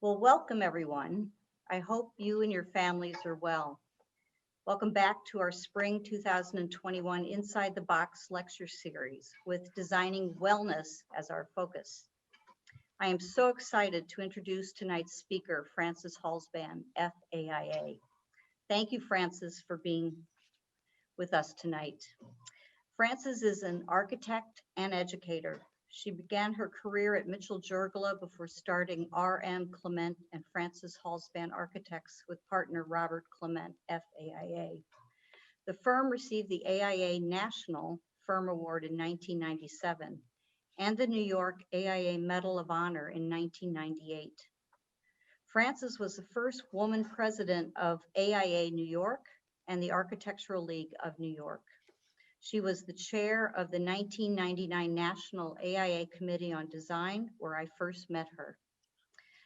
Well, welcome everyone. I hope you and your families are well. Welcome back to our Spring 2021 Inside the Box lecture series with Designing Wellness as our focus. I am so excited to introduce tonight's speaker, Frances Halsband FAIA. Thank you, Frances, for being with us tonight. Frances is an architect and educator. She began her career at Mitchell Jurgla before starting RM Kliment and Frances Halsband Architects with partner Robert Kliment, FAIA. The firm received the AIA National Firm Award in 1997 and the New York AIA Medal of Honor in 1998. Frances was the first woman president of AIA New York and the Architectural League of New York. She was the chair of the 1999 National AIA Committee on Design, where I first met her.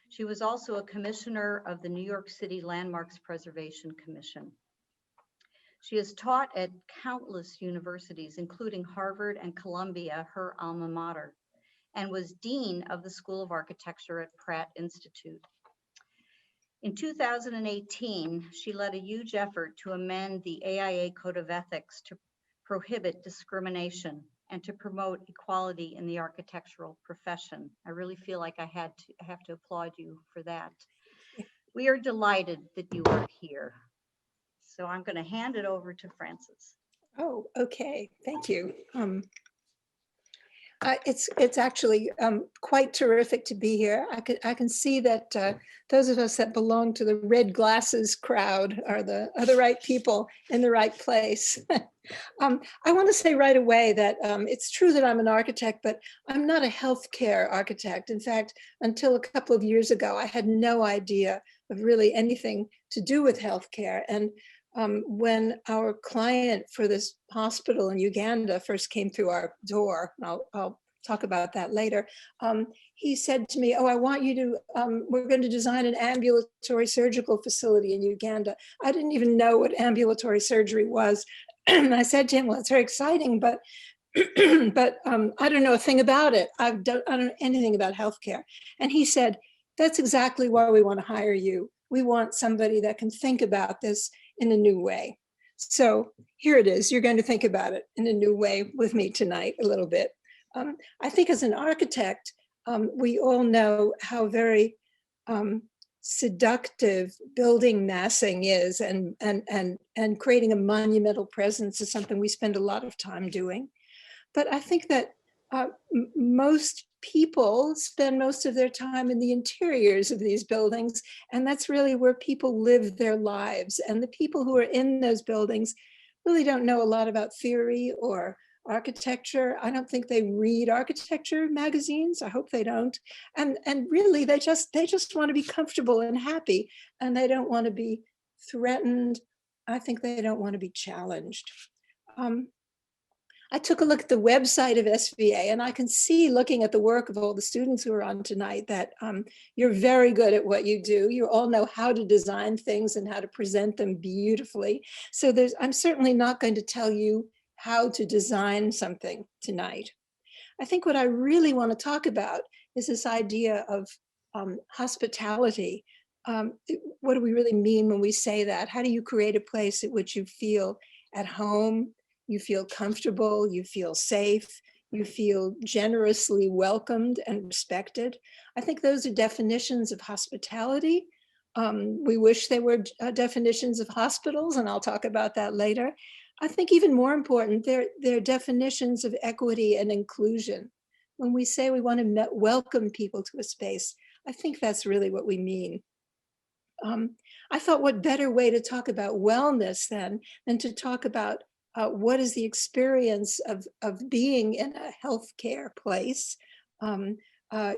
She was also a commissioner of the New York City Landmarks Preservation Commission. She has taught at countless universities, including Harvard and Columbia, her alma mater, and was dean of the School of Architecture at Pratt Institute. In 2018, she led a huge effort to amend the AIA Code of Ethics to prohibit discrimination and to promote equality in the architectural profession. I really feel like I have to applaud you for that. We are delighted that you are here. So I'm going to hand it over to Frances. Oh, okay. Thank you. It's actually quite terrific to be here. I can see that those of us that belong to the red glasses crowd are the right people in the right place. I want to say right away that it's true that I'm an architect, but I'm not a healthcare architect. In fact, until a couple of years ago, I had no idea of really anything to do with healthcare. And when our client for this hospital in Uganda first came through our door, and I'll talk about that later, he said to me, oh, I want you to, we're going to design an ambulatory surgical facility in Uganda. I didn't even know what ambulatory surgery was. And I said to him, well, it's very exciting, but I don't know a thing about it. I don't know anything about healthcare. And he said, that's exactly why we want to hire you. We want somebody that can think about this in a new way. So here it is. You're going to think about it in a new way with me tonight a little bit. I think as an architect, we all know how very seductive building massing is, and creating a monumental presence is something we spend a lot of time doing. But I think that most people spend most of their time in the interiors of these buildings, and that's really where people live their lives. And the people who are in those buildings really don't know a lot about theory or architecture. I don't think they read architecture magazines. I hope they don't. And really, they just want to be comfortable and happy, and they don't want to be threatened. I think they don't want to be challenged. I took a look at the website of SVA, and I can see, looking at the work of all the students who are on tonight, that you're very good at what you do. You all know how to design things and how to present them beautifully. So I'm certainly not going to tell you how to design something tonight. I think what I really want to talk about is this idea of hospitality. What do we really mean when we say that? How do you create a place at which you feel at home? You feel comfortable, you feel safe, you feel generously welcomed and respected. I think those are definitions of hospitality. We wish they were definitions of hospitals, and I'll talk about that later. I think even more important, they're definitions of equity and inclusion. When we say we want to welcome people to a space, I think that's really what we mean. I thought, what better way to talk about wellness than to talk about what is the experience of being in a healthcare place.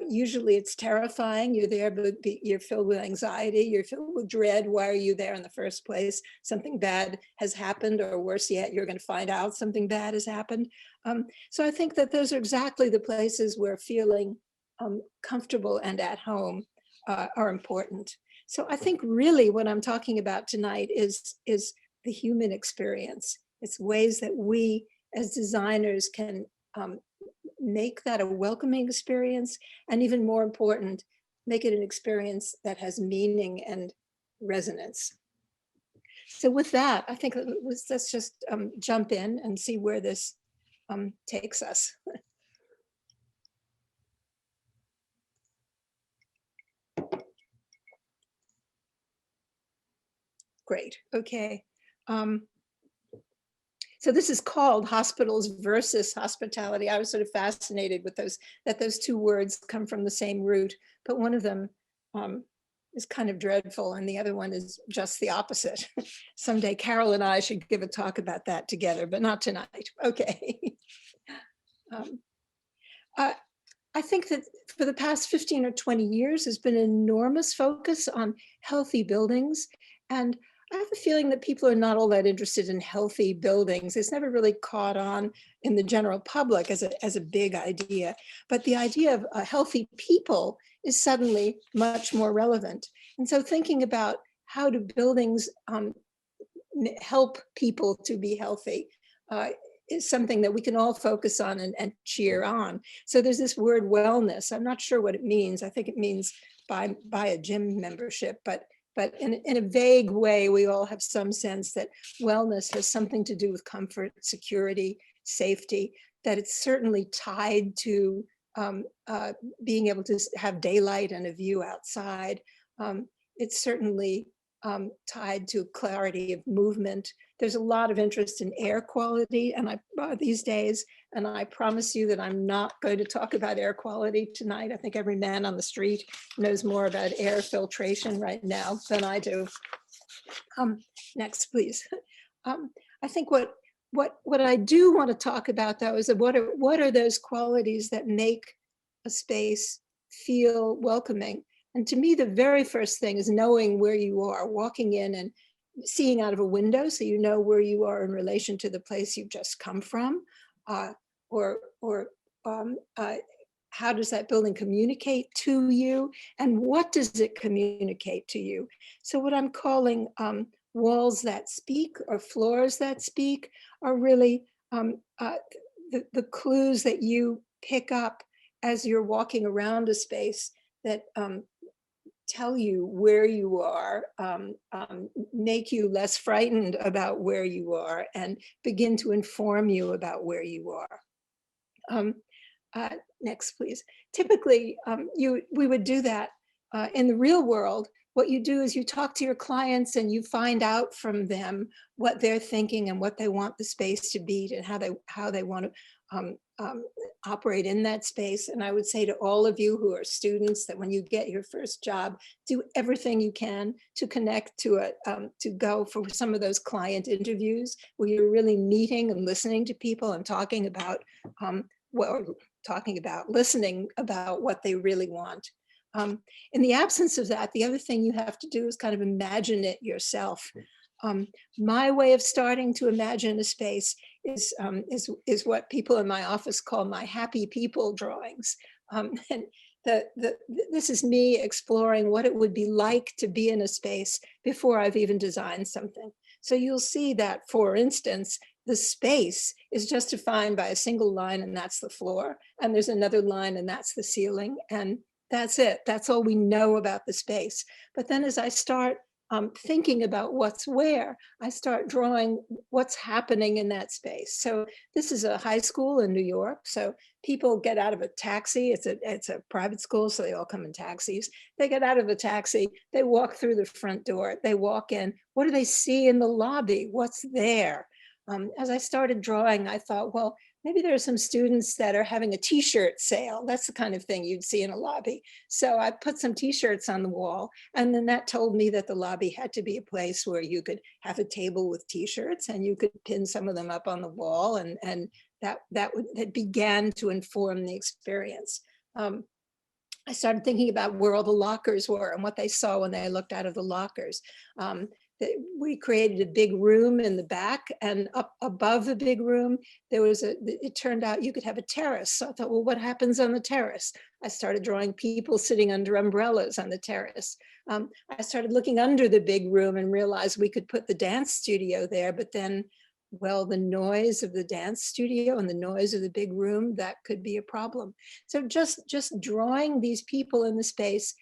Usually it's terrifying. You're there, but you're filled with anxiety. You're filled with dread. Why are you there in the first place? Something bad has happened, or worse yet, you're going to find out something bad has happened. So I think that those are exactly the places where feeling comfortable and at home are important. So I think really what I'm talking about tonight is the human experience. It's ways that we as designers can make that a welcoming experience, and even more important, make it an experience that has meaning and resonance. So with that, I think let's just jump in and see where this takes us. Great, okay. So this is called Hospitals versus Hospitality. I was sort of fascinated with that those two words come from the same root, but one of them is kind of dreadful and the other one is just the opposite. Someday Carol and I should give a talk about that together, but not tonight. Okay. I think that for the past 15 or 20 years, there's been an enormous focus on healthy buildings. And I have a feeling that people are not all that interested in healthy buildings. It's never really caught on in the general public as a big idea. But the idea of healthy people is suddenly much more relevant. And so thinking about how do buildings help people to be healthy is something that we can all focus on and cheer on. So there's this word wellness. I'm not sure what it means. I think it means buy a gym membership, but in a vague way, we all have some sense that wellness has something to do with comfort, security, safety, that it's certainly tied to being able to have daylight and a view outside. It's certainly tied to clarity of movement. There's a lot of interest in air quality and these days, and I promise you that I'm not going to talk about air quality tonight. I think every man on the street knows more about air filtration right now than I do. Next, please. I think what I do want to talk about though is what are those qualities that make a space feel welcoming? And to me, the very first thing is knowing where you are, walking in and seeing out of a window so you know where you are in relation to the place you've just come from, or how does that building communicate to you, and what does it communicate to you? So what I'm calling walls that speak or floors that speak are really the clues that you pick up as you're walking around a space that tell you where you are, make you less frightened about where you are, and begin to inform you about where you are. Next, please. Typically, we would do that in the real world. What you do is you talk to your clients and you find out from them what they're thinking and what they want the space to be and how they want to operate in that space. And I would say to all of you who are students that when you get your first job, do everything you can to connect to to go for some of those client interviews where you're really meeting and listening to people and talking about listening about what they really want. In the absence of that, the other thing you have to do is kind of imagine it yourself. My way of starting to imagine a space is what people in my office call my happy people drawings. And this is me exploring what it would be like to be in a space before I've even designed something. So you'll see that, for instance, the space is just defined by a single line, and that's the floor. And there's another line, and that's the ceiling. And that's it. That's all we know about the space. But then as I start thinking about what's where, I start drawing what's happening in that space. So this is a high school in New York. So people get out of a taxi. It's a private school, so they all come in taxis. They get out of the taxi, they walk through the front door, they walk in. What do they see in the lobby? What's there? As I started drawing, I thought, well, maybe there are some students that are having a t-shirt sale. That's the kind of thing you'd see in a lobby. So I put some t-shirts on the wall, and then that told me that the lobby had to be a place where you could have a table with t-shirts and you could pin some of them up on the wall, and that began to inform the experience. I started thinking about where all the lockers were and what they saw when they looked out of the lockers. We created a big room in the back, and up above the big room, it turned out you could have a terrace. So I thought, well, what happens on the terrace? I started drawing people sitting under umbrellas on the terrace. I started looking under the big room and realized we could put the dance studio there, but then, well, the noise of the dance studio and the noise of the big room, that could be a problem. So just drawing these people in the space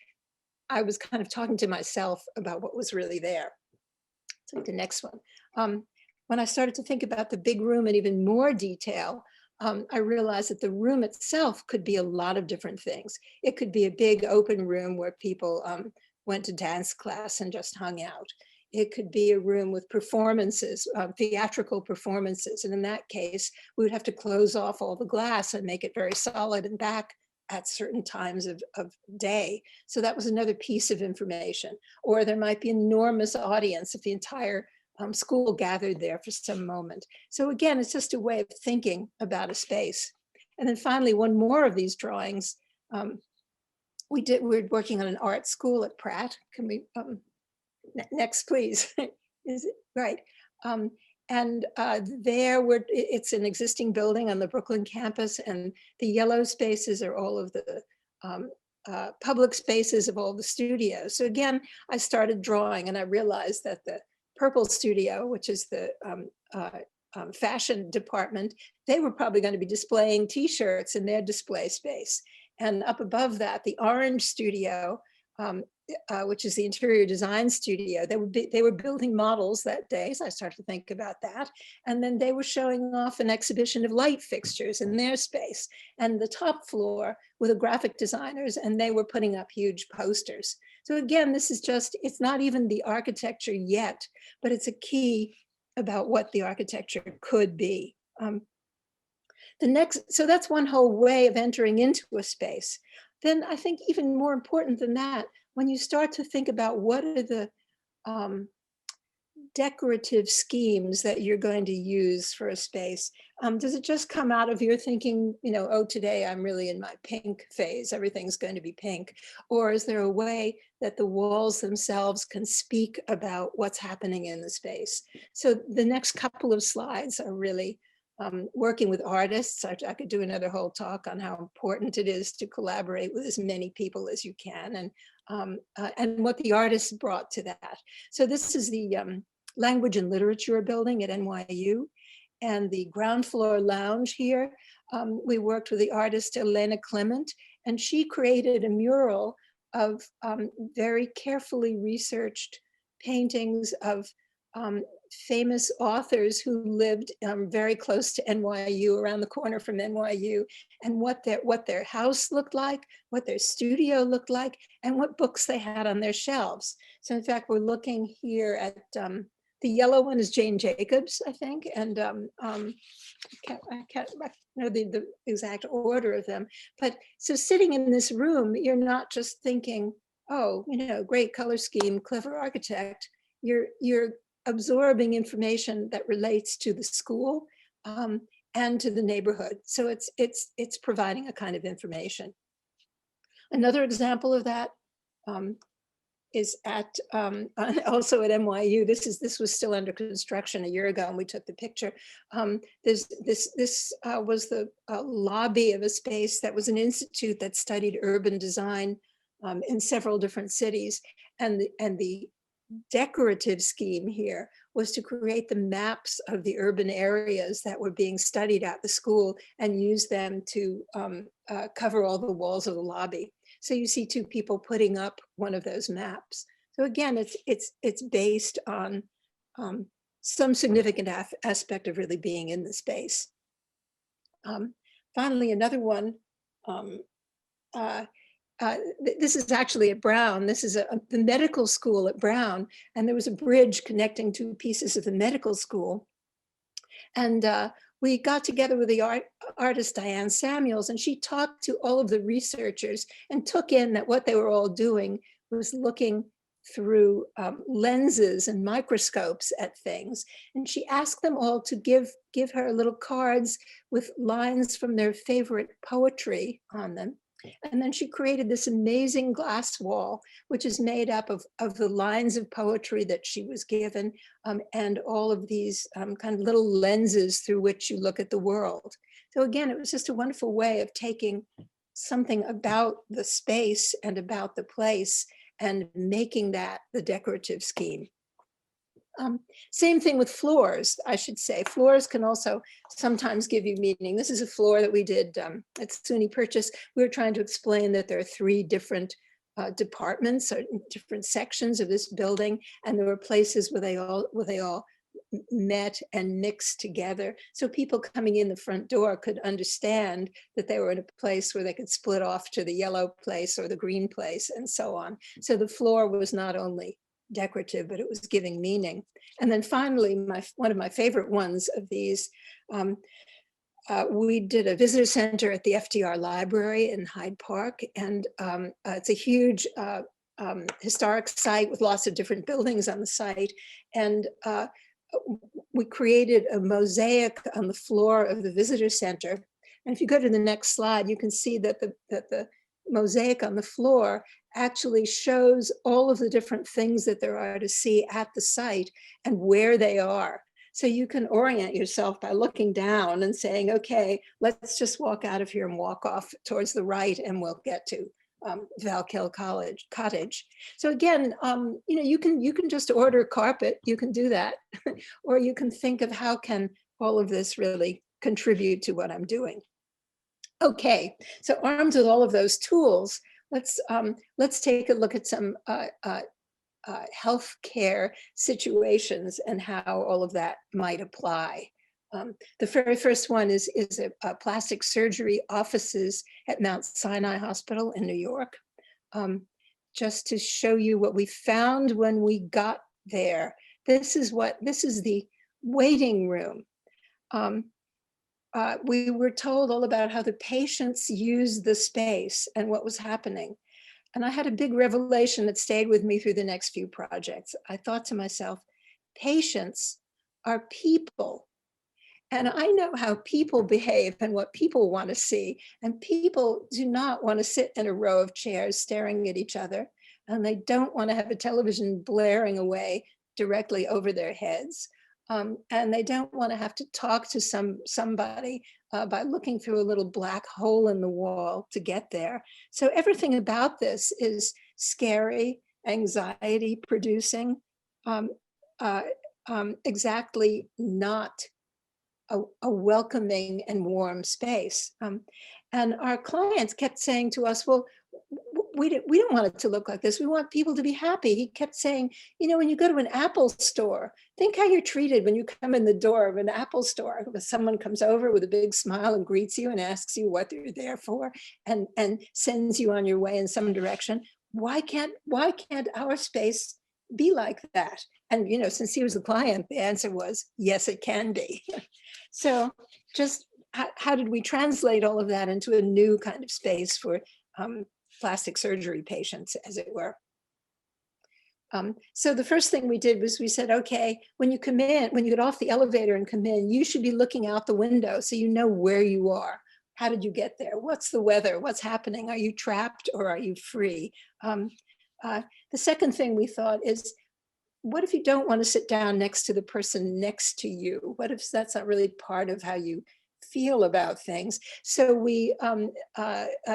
I was kind of talking to myself about what was really there. So the next one. When I started to think about the big room in even more detail, I realized that the room itself could be a lot of different things. It could be a big open room where people went to dance class and just hung out. It could be a room with performances, theatrical performances. And in that case, we would have to close off all the glass and make it very solid and back at certain times of day. So that was another piece of information. Or there might be an enormous audience if the entire school gathered there for some moment. So again, it's just a way of thinking about a space. And then finally, one more of these drawings. We're working on an art school at Pratt. Can we, next please, is it right? It's an existing building on the Brooklyn campus, and the yellow spaces are all of the public spaces of all the studios. So again, I started drawing and I realized that the purple studio, which is the fashion department, they were probably going to be displaying t-shirts in their display space. And up above that, the orange studio, which is the interior design studio, they were building models that day. So I started to think about that. And then they were showing off an exhibition of light fixtures in their space. And the top floor were the graphic designers, and they were putting up huge posters. So again, this is just, it's not even the architecture yet, but it's a key about what the architecture could be. So that's one whole way of entering into a space. Then I think even more important than that, when you start to think about what are the decorative schemes that you're going to use for a space, does it just come out of your thinking, oh, today I'm really in my pink phase, everything's going to be pink? Or is there a way that the walls themselves can speak about what's happening in the space? So the next couple of slides are really working with artists. I could do another whole talk on how important it is to collaborate with as many people as you can, and what the artists brought to that. So this is the Language and Literature building at NYU, and the ground floor lounge here. We worked with the artist Elena Kliment, and she created a mural of very carefully researched paintings of famous authors who lived very close to NYU, around the corner from NYU, and what their house looked like, what their studio looked like, and what books they had on their shelves. So in fact, we're looking here at the yellow one is Jane Jacobs, I think, and I can't know the exact order of them. But so sitting in this room, you're not just thinking, oh, great color scheme, clever architect. You're absorbing information that relates to the school and to the neighborhood. So it's providing a kind of information. Another example of that is at also at NYU. This was still under construction a year ago, and we took the picture. This was the lobby of a space that was an institute that studied urban design in several different cities, and the decorative scheme here was to create the maps of the urban areas that were being studied at the school and use them to cover all the walls of the lobby. So you see two people putting up one of those maps. So again, it's based on some significant aspect of really being in the space. Finally, another one, this is actually at Brown. This is the medical school at Brown, and there was a bridge connecting two pieces of the medical school. And we got together with the artist Diane Samuels, and she talked to all of the researchers and took in that what they were all doing was looking through lenses and microscopes at things. And she asked them all to give her little cards with lines from their favorite poetry on them. And then she created this amazing glass wall, which is made up of the lines of poetry that she was given, and all of these kind of little lenses through which you look at the world. So again, it was just a wonderful way of taking something about the space and about the place and making that the decorative scheme. Same thing with floors, I should say. Floors can also sometimes give you meaning. This is a floor that we did at SUNY Purchase. We were trying to explain that there are three different departments or different sections of this building, and there were places where they all met and mixed together. So people coming in the front door could understand that they were in a place where they could split off to the yellow place or the green place and so on. So the floor was not only decorative, but it was giving meaning. And then finally, one of my favorite ones of these, we did a visitor center at the FDR Library in Hyde Park, and it's a huge historic site with lots of different buildings on the site. And we created a mosaic on the floor of the visitor center. And if you go to the next slide, you can see that the mosaic on the floor actually shows all of the different things that there are to see at the site and where they are. So you can orient yourself by looking down and saying, okay, let's just walk out of here and walk off towards the right and we'll get to Valkill Cottage. So again, you can just order carpet, you can do that, or you can think of how can all of this really contribute to what I'm doing. Okay, so armed with all of those tools, let's take a look at some healthcare situations and how all of that might apply. The very first one is a plastic surgery offices at Mount Sinai Hospital in New York. Just to show you what we found when we got there. This is the waiting room. We were told all about how the patients used the space and what was happening. And I had a big revelation that stayed with me through the next few projects. I thought to myself, patients are people. And I know how people behave and what people want to see. And people do not want to sit in a row of chairs staring at each other. And they don't want to have a television blaring away directly over their heads. And they don't want to have to talk to somebody by looking through a little black hole in the wall to get there. So everything about this is scary, anxiety producing, exactly not a welcoming and warm space. And our clients kept saying to us, well, we don't want it to look like this. We want people to be happy. He kept saying, when you go to an Apple store, think how you're treated when you come in the door of an Apple store. Someone comes over with a big smile and greets you and asks you what you're there for and sends you on your way in some direction. Why can't our space be like that? And, since he was the client, the answer was, yes, it can be. So just how did we translate all of that into a new kind of space for plastic surgery patients, as it were? So the first thing we did was we said, okay, when you get off the elevator and come in, you should be looking out the window so you know where you are. How did you get there? What's the weather? What's happening? Are you trapped or are you free? The second thing we thought is, what if you don't want to sit down next to the person next to you? What if that's not really part of how you feel about things? So we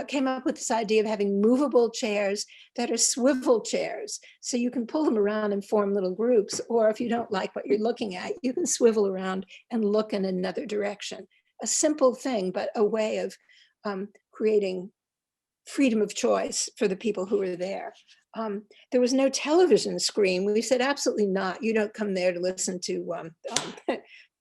came up with this idea of having movable chairs that are swivel chairs. So you can pull them around and form little groups, or if you don't like what you're looking at, you can swivel around and look in another direction. A simple thing, but a way of creating freedom of choice for the people who are there. There was no television screen. We said, absolutely not. You don't come there to listen to,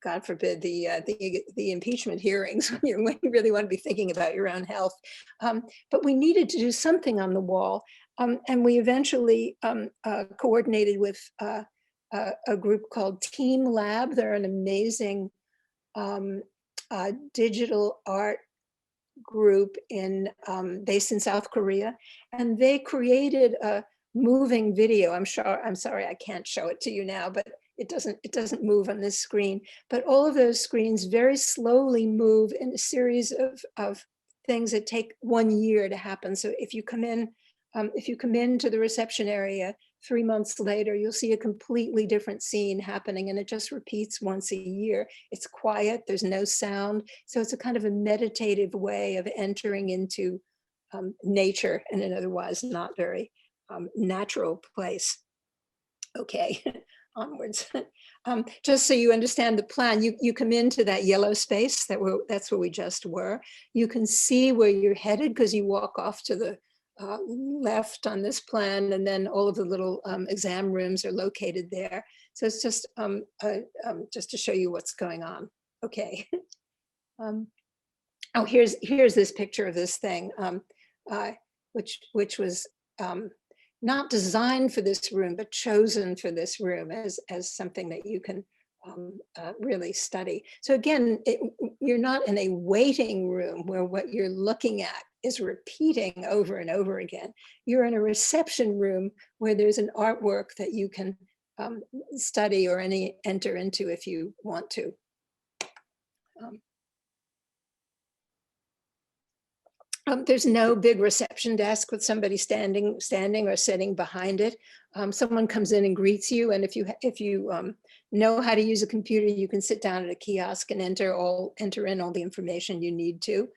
God forbid, the impeachment hearings when you really want to be thinking about your own health. But we needed to do something on the wall. And we eventually coordinated with a group called Team Lab. They're an amazing digital art group based in South Korea, and they created a moving video. I'm sorry, I can't show it to you now, but it doesn't move on this screen. But all of those screens very slowly move in a series of things that take 1 year to happen. So if you come into the reception area 3 months later, you'll see a completely different scene happening, and it just repeats once a year. It's quiet, there's no sound. So it's a kind of a meditative way of entering into nature in an otherwise not very natural place. Okay, onwards. Just so you understand the plan, you come into that yellow space, that's where we just were. You can see where you're headed because you walk off to the left on this plan, and then all of the little exam rooms are located there. So it's just to show you what's going on. Okay. Oh, here's this picture of this thing, which was not designed for this room, but chosen for this room as something that you can really study. So again, you're not in a waiting room where what you're looking at is repeating over and over again. You're in a reception room where there's an artwork that you can study or enter into if you want to. There's no big reception desk with somebody standing or sitting behind it. Someone comes in and greets you, and if you know how to use a computer, you can sit down at a kiosk and enter in all the information you need to.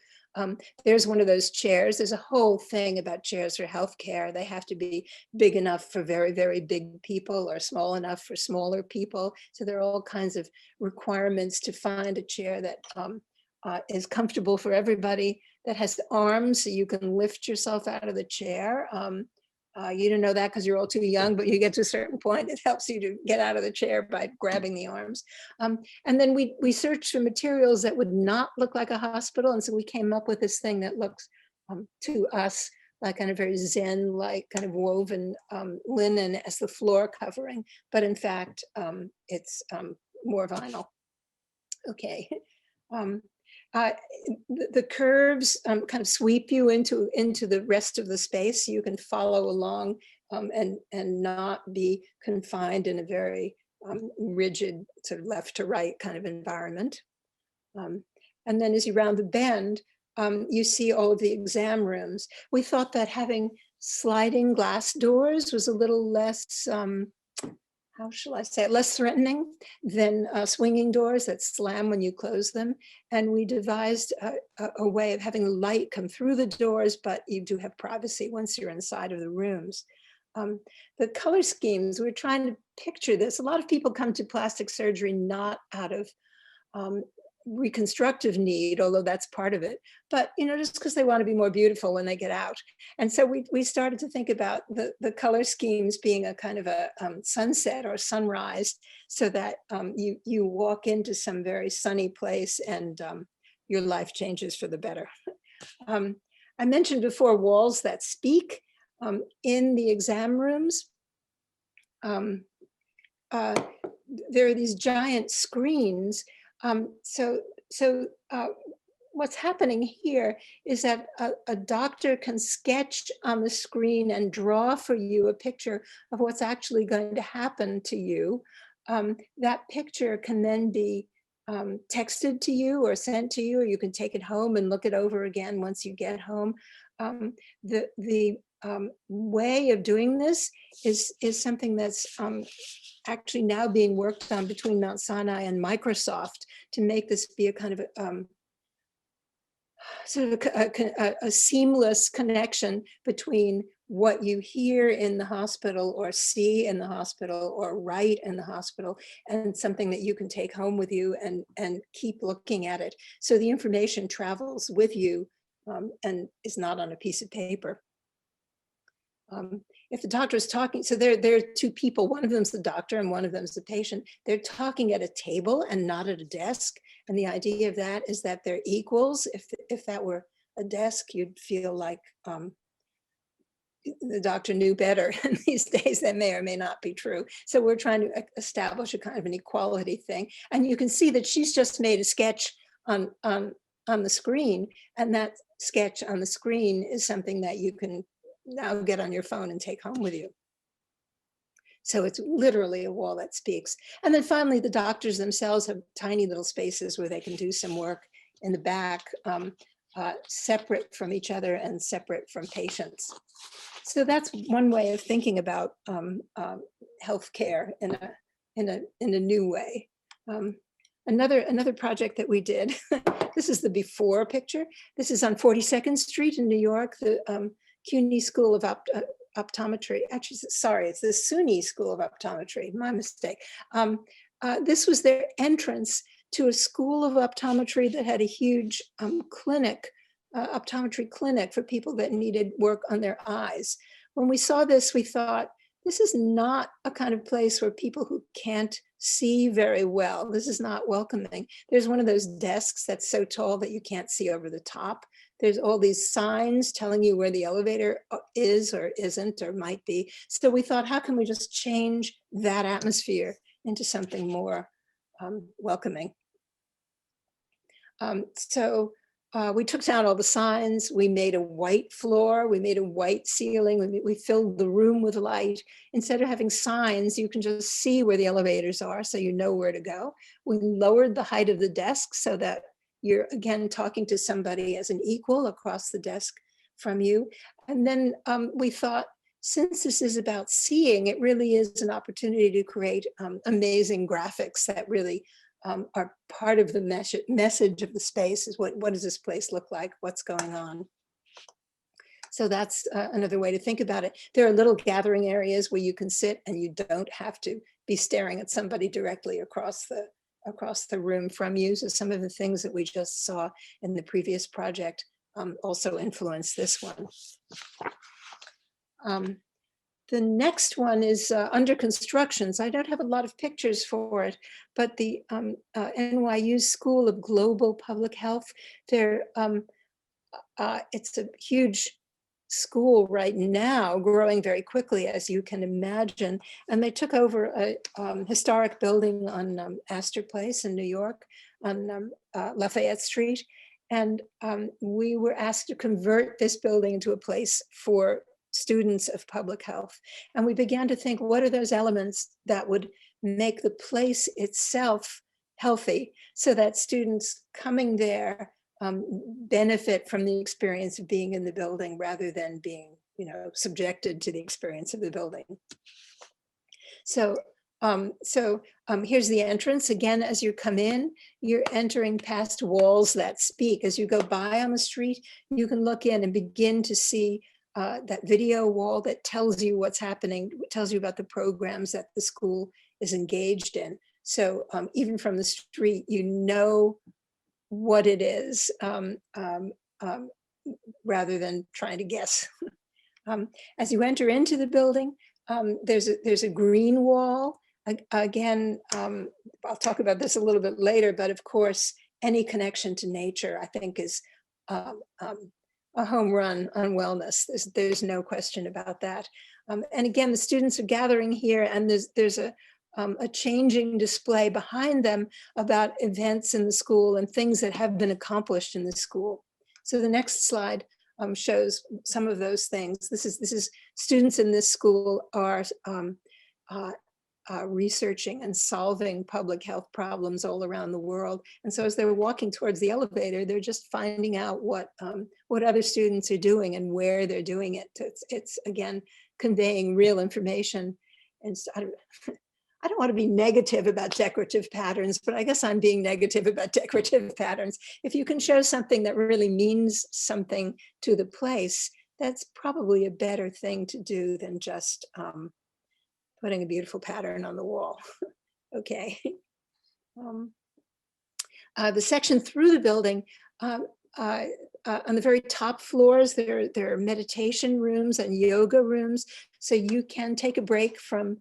There's one of those chairs. There's a whole thing about chairs for healthcare. They have to be big enough for very, very big people or small enough for smaller people. So there are all kinds of requirements to find a chair that is comfortable for everybody, that has arms so you can lift yourself out of the chair. You don't know that because you're all too young, but you get to a certain point, it helps you to get out of the chair by grabbing the arms. And then we searched for materials that would not look like a hospital. And so we came up with this thing that looks to us like kind of very Zen-like kind of woven linen as the floor covering, but in fact, it's more vinyl. Okay. The curves kind of sweep you into the rest of the space. So you can follow along and not be confined in a very rigid sort of left to right kind of environment. And then as you round the bend, you see all of the exam rooms. We thought that having sliding glass doors was a little less, how shall I say it, less threatening than swinging doors that slam when you close them. And we devised a way of having light come through the doors, but you do have privacy once you're inside of the rooms. The color schemes, we're trying to picture this. A lot of people come to plastic surgery not out of reconstructive need, although that's part of it, but just because they want to be more beautiful when they get out. And so we started to think about the color schemes being a kind of a sunset or sunrise, so that you walk into some very sunny place and your life changes for the better. I mentioned before walls that speak. In the exam rooms, there are these giant screens. So what's happening here is that a doctor can sketch on the screen and draw for you a picture of what's actually going to happen to you. That picture can then be texted to you or sent to you, or you can take it home and look it over again once you get home. The way of doing this is something that's actually now being worked on between Mount Sinai and Microsoft to make this be a kind of sort of a seamless connection between what you hear in the hospital or see in the hospital or write in the hospital and something that you can take home with you and keep looking at it. So the information travels with you and is not on a piece of paper. If the doctor is talking, so there are two people, one of them's the doctor and one of them's the patient. They're talking at a table and not at a desk. And the idea of that is that they're equals. If that were a desk, you'd feel like the doctor knew better. And these days that may or may not be true. So we're trying to establish a kind of an equality thing. And you can see that she's just made a sketch on the screen. And that sketch on the screen is something that you can now get on your phone and take home with you. So it's literally a wall that speaks. And then finally, the doctors themselves have tiny little spaces where they can do some work in the back, separate from each other and separate from patients. So that's one way of thinking about healthcare in a new way. Another project that we did, this is the before picture. This is on 42nd Street in New York, the CUNY School of Optometry. Actually, sorry, it's the SUNY School of Optometry, my mistake. This was their entrance to a school of optometry that had a huge clinic optometry clinic for people that needed work on their eyes. When we saw this, we thought, this is not a kind of place where people who can't see very well, this is not welcoming. There's one of those desks that's so tall that you can't see over the top. There's all these signs telling you where the elevator is or isn't or might be. So we thought, how can we just change that atmosphere into something more welcoming? We took down all the signs. We made a white floor. We made a white ceiling. We filled the room with light. Instead of having signs, you can just see where the elevators are, so you know where to go. We lowered the height of the desk so that you're, again, talking to somebody as an equal across the desk from you. And then we thought, since this is about seeing, it really is an opportunity to create amazing graphics that really are part of the message of the space. Is what does this place look like? What's going on? So that's another way to think about it. There are little gathering areas where you can sit and you don't have to be staring at somebody directly across the room from you. So some of the things that we just saw in the previous project also influence this one. The next one is under construction. So I don't have a lot of pictures for it, but the NYU School of Global Public Health, it's a huge school right now, growing very quickly, as you can imagine. And they took over a historic building on Astor Place in New York, on Lafayette Street. And we were asked to convert this building into a place for students of public health. And we began to think, what are those elements that would make the place itself healthy so that students coming there benefit from the experience of being in the building rather than being, subjected to the experience of the building. So here's the entrance. Again, as you come in, you're entering past walls that speak. As you go by on the street, you can look in and begin to see that video wall that tells you what's happening, tells you about the programs that the school is engaged in. So even from the street, you know what it is rather than trying to guess. As you enter into the building, there's a green wall. Again, I'll talk about this a little bit later, but of course, any connection to nature, I think, is a home run on wellness. There's no question about that. And again, the students are gathering here, and there's a changing display behind them about events in the school and things that have been accomplished in the school. So the next slide shows some of those things. This is students in this school are researching and solving public health problems all around the world. And so as they're walking towards the elevator, they're just finding out what other students are doing and where they're doing it. It's again, conveying real information. And so I don't want to be negative about decorative patterns, but I guess I'm being negative about decorative patterns. If you can show something that really means something to the place, that's probably a better thing to do than just putting a beautiful pattern on the wall. Okay. The section through the building, on the very top floors, there are meditation rooms and yoga rooms. So you can take a break from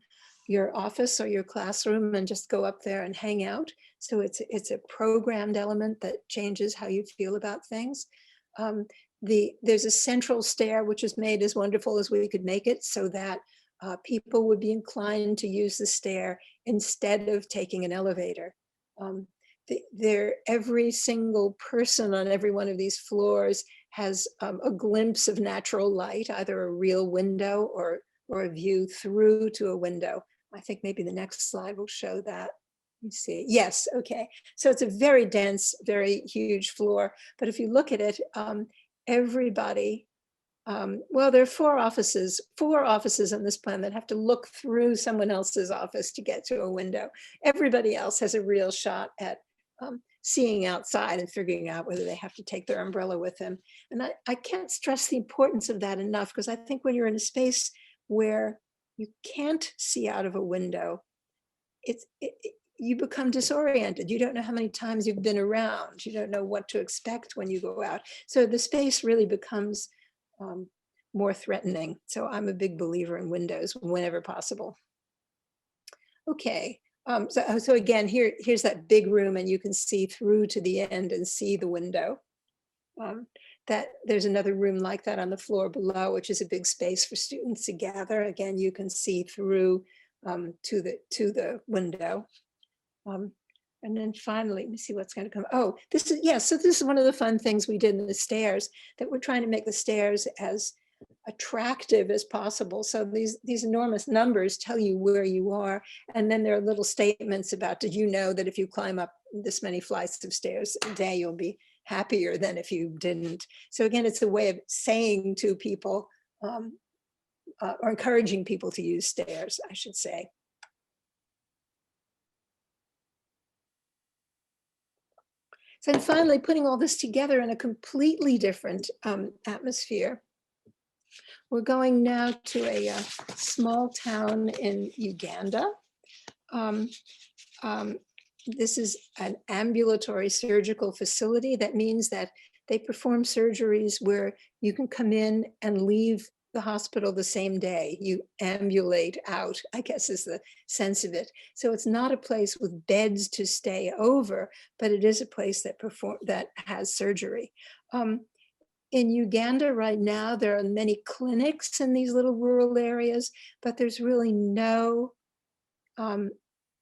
your office or your classroom and just go up there and hang out. So it's a programmed element that changes how you feel about things. There's a central stair, which is made as wonderful as we could make it, so that people would be inclined to use the stair instead of taking an elevator. Every single person on every one of these floors has a glimpse of natural light, either a real window or a view through to a window. I think maybe the next slide will show that. Let me see. Yes, okay. So it's a very dense, very huge floor. But if you look at it, everybody, well, there are four offices on this plan that have to look through someone else's office to get to a window. Everybody else has a real shot at seeing outside and figuring out whether they have to take their umbrella with them. And I can't stress the importance of that enough, because I think when you're in a space where you can't see out of a window, you become disoriented. You don't know how many times you've been around. You don't know what to expect when you go out. So the space really becomes more threatening. So I'm a big believer in windows whenever possible. Okay, so again, here's that big room, and you can see through to the end and see the window. That there's another room like that on the floor below, which is a big space for students to gather. Again, you can see through to the window. And then finally, let me see what's going to come. Oh, this is, yeah, so this is one of the fun things we did in the stairs, that we're trying to make the stairs as attractive as possible. So these enormous numbers tell you where you are. And then there are little statements about, did you know that if you climb up this many flights of stairs a day, you'll be happier than if you didn't. So again, it's a way of saying to people, or encouraging people to use stairs, I should say. So then finally, putting all this together in a completely different atmosphere. We're going now to a small town in Uganda. This is an ambulatory surgical facility. That means that they perform surgeries where you can come in and leave the hospital the same day. You ambulate out, I guess is the sense of it. So it's not a place with beds to stay over, but it is a place that has surgery. In Uganda right now, there are many clinics in these little rural areas, but there's really no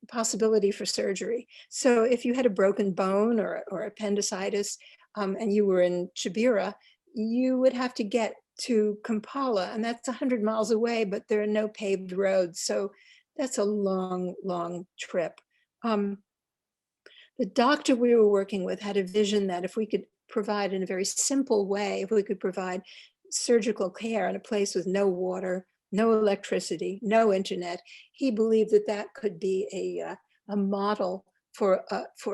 possibility for surgery. So if you had a broken bone or appendicitis and you were in Chibira, you would have to get to Kampala, and that's 100 miles away, but there are no paved roads. So that's a long, long trip. The doctor we were working with had a vision that if we could provide in a very simple way, if we could provide surgical care in a place with no water, no electricity, no internet, he believed that that could be a model for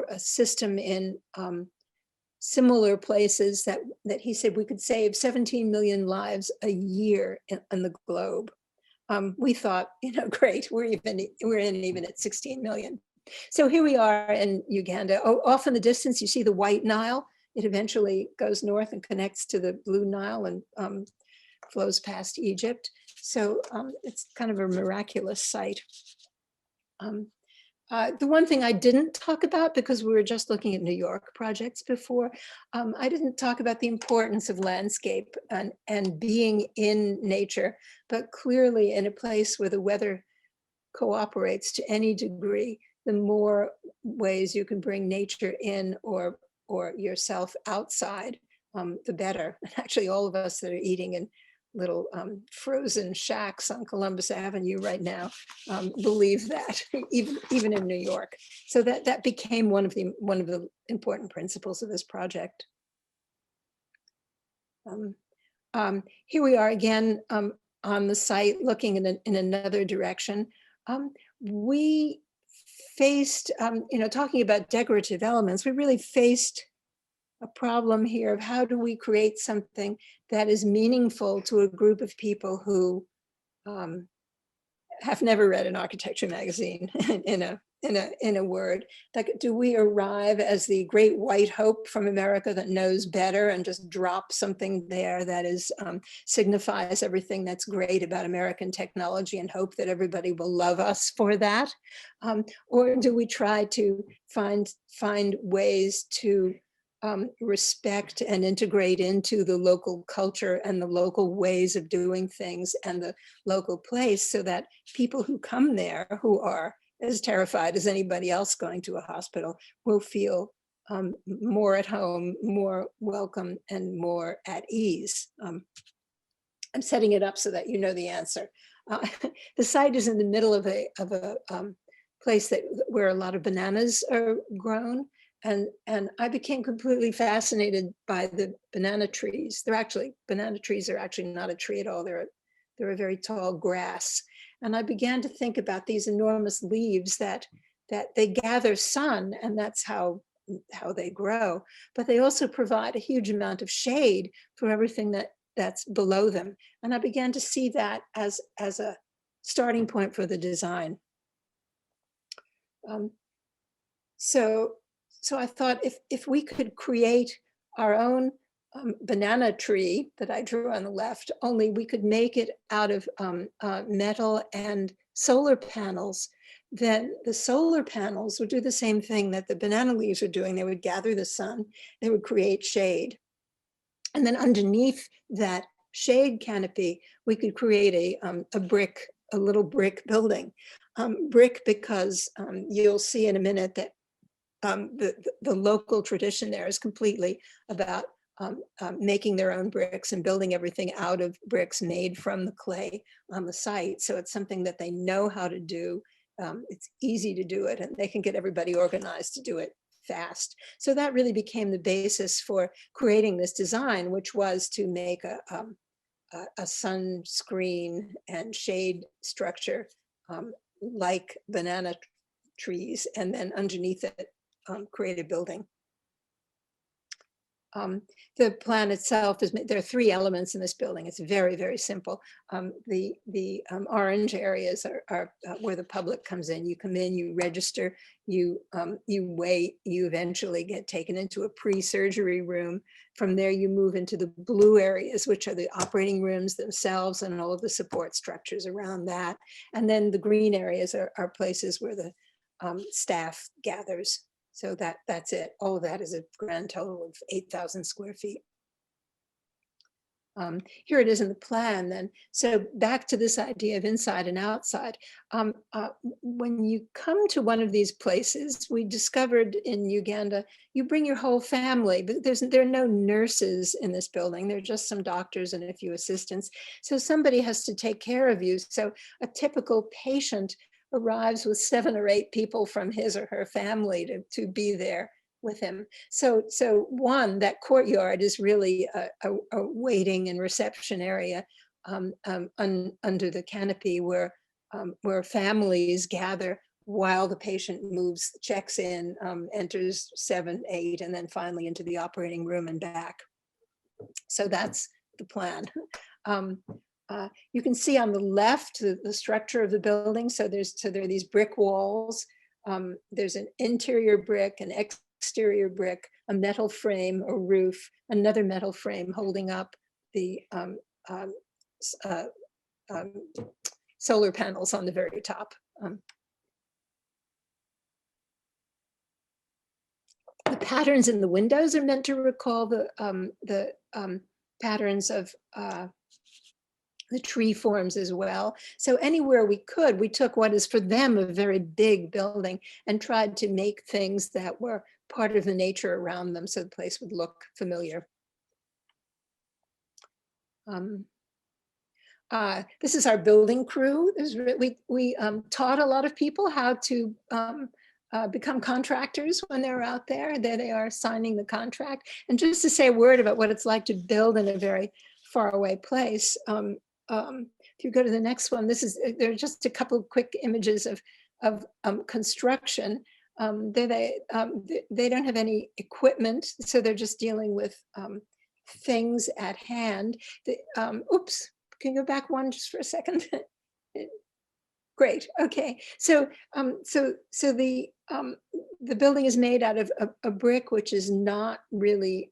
a system in similar places that he said we could save 17 million lives a year in the globe. We thought, great, we're in even at 16 million. So here we are in Uganda. Oh, off in the distance, you see the White Nile. It eventually goes north and connects to the Blue Nile and flows past Egypt. So it's kind of a miraculous sight. The one thing I didn't talk about, because we were just looking at New York projects before, I didn't talk about the importance of landscape and being in nature, but clearly in a place where the weather cooperates to any degree, the more ways you can bring nature in or yourself outside, the better. And actually all of us that are eating in little frozen shacks on Columbus Avenue right now believe that, even in New York. So that became one of the important principles of this project. Here we are again on the site, looking in another direction. We faced, talking about decorative elements, we really faced a problem here of how do we create something that is meaningful to a group of people who have never read an architecture magazine in a word. Like, do we arrive as the great white hope from America that knows better and just drop something there that is signifies everything that's great about American technology and hope that everybody will love us for that? Or do we try to find ways to respect and integrate into the local culture and the local ways of doing things and the local place, so that people who come there, who are as terrified as anybody else going to a hospital, will feel more at home, more welcome, and more at ease. I'm setting it up so that you know the answer. The site is in the middle of a place where a lot of bananas are grown. And I became completely fascinated by the banana trees. Banana trees are actually not a tree at all. They're a very tall grass. And I began to think about these enormous leaves that they gather sun, and that's how they grow. But they also provide a huge amount of shade for everything that's below them. And I began to see that as a starting point for the design. So, so I thought if we could create our own banana tree that I drew on the left, only we could make it out of metal and solar panels, then the solar panels would do the same thing that the banana leaves are doing. They would gather the sun, they would create shade. And then underneath that shade canopy, we could create a little brick building. Brick because you'll see in a minute that the local tradition there is completely about making their own bricks and building everything out of bricks made from the clay on the site. So it's something that they know how to do. It's easy to do it, and they can get everybody organized to do it fast. So that really became the basis for creating this design, which was to make a sun screen and shade structure like banana trees, and then underneath it create a building. The plan itself is, there are 3 elements in this building. It's very, very simple. The orange areas are where the public comes in. You come in, you register, you wait, you eventually get taken into a pre-surgery room. From there, you move into the blue areas, which are the operating rooms themselves and all of the support structures around that. And then the green areas are places where the staff gathers. So that's it. All of that is a grand total of 8,000 square feet. Here it is in the plan then. So back to this idea of inside and outside. When you come to one of these places, we discovered in Uganda, you bring your whole family, but there are no nurses in this building. There are just some doctors and a few assistants. So somebody has to take care of you. So a typical patient arrives with 7 or 8 people from his or her family to be there with him. So one, that courtyard is really a waiting and reception area under the canopy where families gather while the patient moves, checks in, enters 7, 8, and then finally into the operating room and back. So that's the plan. You can see on the left the structure of the building. So there are these brick walls. There's an interior brick, an exterior brick, a metal frame, a roof, another metal frame holding up the solar panels on the very top. The patterns in the windows are meant to recall the patterns of the tree forms as well. So anywhere we could, we took what is for them a very big building and tried to make things that were part of the nature around them so the place would look familiar. This is our building crew. We taught a lot of people how to become contractors when they're out there. There they are signing the contract. And just to say a word about what it's like to build in a very far away place. If you go to the next one, there are just a couple of quick images of construction. They don't have any equipment, so they're just dealing with things at hand. Oops, can you go back one just for a second? Great. Okay. So the building is made out of a brick, which is not really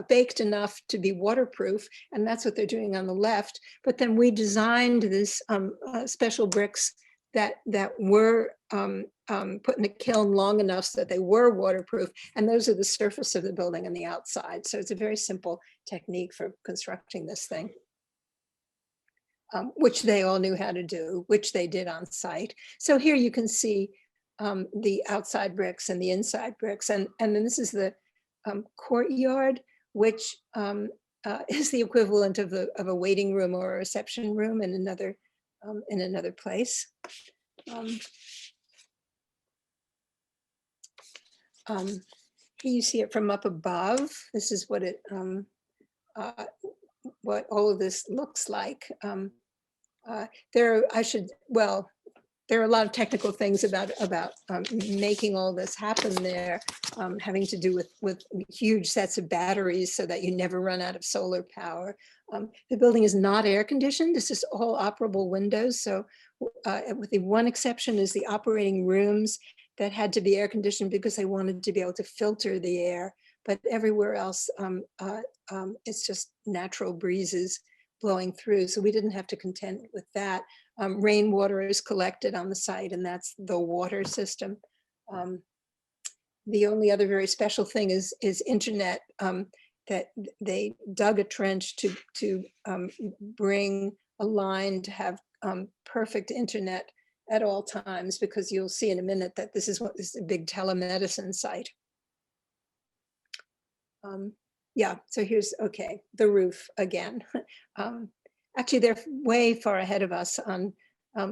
baked enough to be waterproof, and that's what they're doing on the left. But then we designed this special bricks that were put in a kiln long enough so that they were waterproof, and those are the surface of the building on the outside. So it's a very simple technique for constructing this thing, which they all knew how to do, which they did on site. So here you can see the outside bricks and the inside bricks, and then this is the courtyard, which is the equivalent of a waiting room or a reception room in another place. Here you see it from up above. This is what what all of this looks like. There are a lot of technical things about making all this happen there, having to do with huge sets of batteries so that you never run out of solar power. The building is not air conditioned. This is all operable windows. So with the one exception is the operating rooms that had to be air conditioned because they wanted to be able to filter the air. But everywhere else, it's just natural breezes blowing through. So we didn't have to contend with that. Rainwater is collected on the site, and that's the water system. The only other very special thing is internet, that they dug a trench to bring a line to have perfect internet at all times, because you'll see in a minute that this is a big telemedicine site. Yeah, so here's, okay, the roof again. Actually, they're way far ahead of us on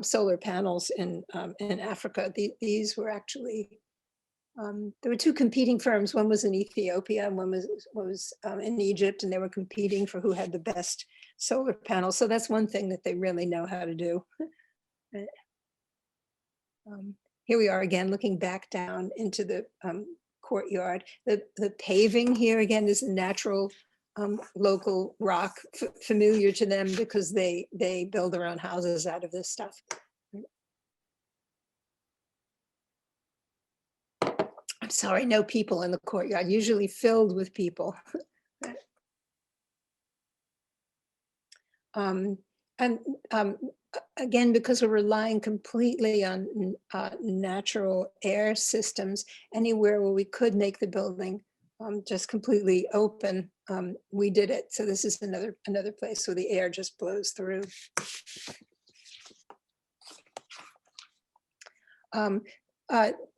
solar panels in Africa. These were actually, there were two competing firms. One was in Ethiopia and one was in Egypt, and they were competing for who had the best solar panels. So that's one thing that they really know how to do. Here we are again, looking back down into the courtyard. The paving here again is a natural local rock, familiar to them because they build their own houses out of this stuff. I'm sorry, no people in the courtyard, usually filled with people. Again, because we're relying completely on natural air systems, anywhere where we could make the building just completely open, we did it. So this is another place where the air just blows through.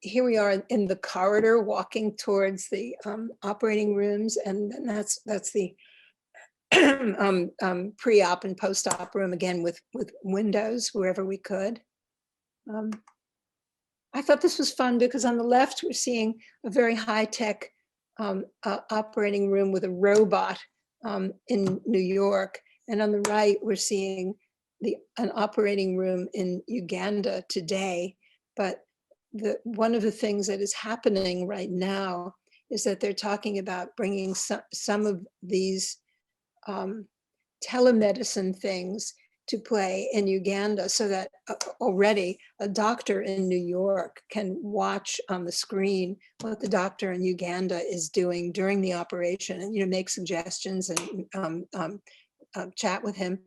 Here we are in the corridor walking towards the operating rooms, and then that's the pre-op and post-op room, again with windows wherever we could. I thought this was fun because on the left we're seeing a very high-tech operating room with a robot in New York, and on the right we're seeing an operating room in Uganda today. But one of the things that is happening right now is that they're talking about bringing some of these telemedicine things to play in Uganda, so that already a doctor in New York can watch on the screen what the doctor in Uganda is doing during the operation, and make suggestions and chat with him.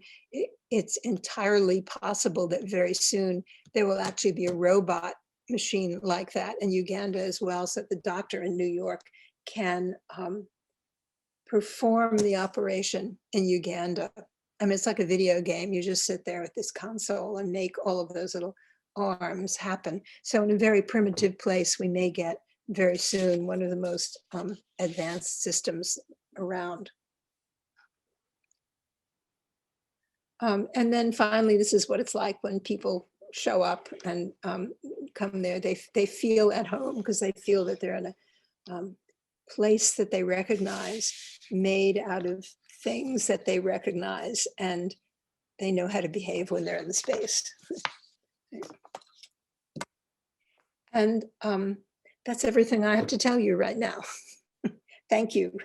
It's entirely possible that very soon there will actually be a robot machine like that in Uganda as well, so that the doctor in New York can perform the operation in Uganda. I mean, it's like a video game. You just sit there at this console and make all of those little arms happen. So in a very primitive place, we may get very soon one of the most advanced systems around. And then finally, this is what it's like when people show up and come there. They feel at home because they feel that they're in a place that they recognize, made out of things that they recognize, and they know how to behave when they're in the space. And that's everything I have to tell you right now. Thank you.